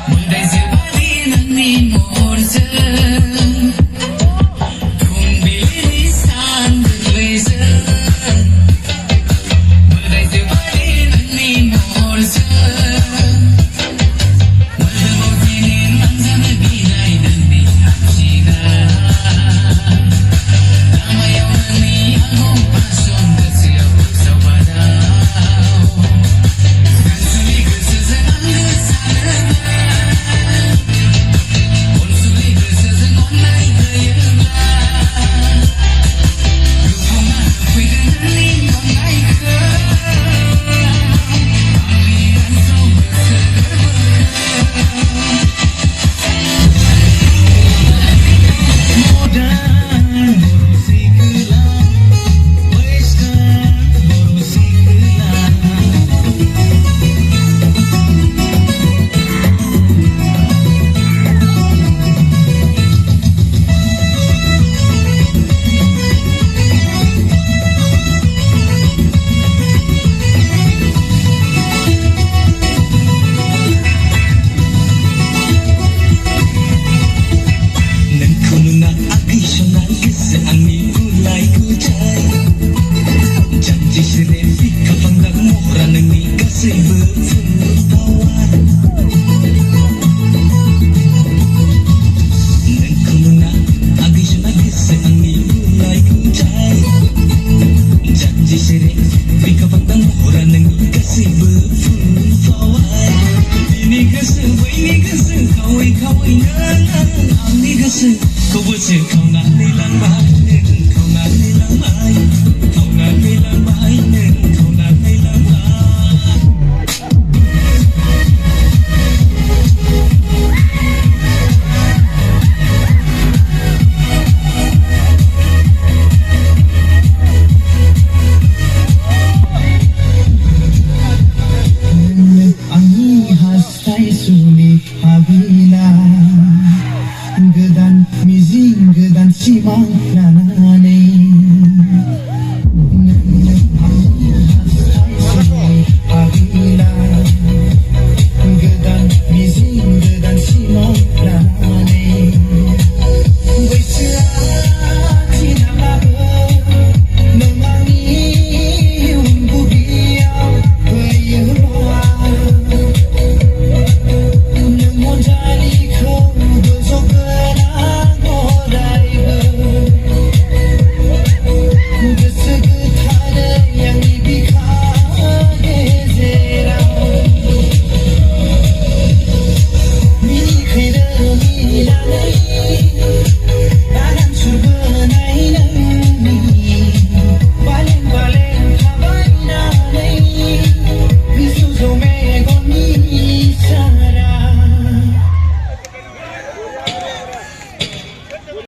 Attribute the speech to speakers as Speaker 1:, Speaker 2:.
Speaker 1: Mulai sebali nangni morja Kumbilisan berlaser Mulai sebali nangni morja Malaboginin ang sana binay nangni hapsina Namayaw nangni akong pasyon kasi ako sa badaw Kansulig sa zanang sana Konsulig sa zanong na'y kaya na Lupungan ako'y ganaling ang na'y ka Alihan sa Nagkuno na additional kasi ang nilulay ko dyan Janji si Refi kapang nagmura ng ni kasi berpuntawan Nagkuno na additional kasi ang nilulay ko dyan Janji si Refi kapang nagmura ng ni kasi berpuntawan Ini kaway na ang nigasi Kau bersih kau nak nilang bahagia Kau nak nilang bahagia Kau nak nilang bahagia Kau nak nilang bahagia
Speaker 2: Ang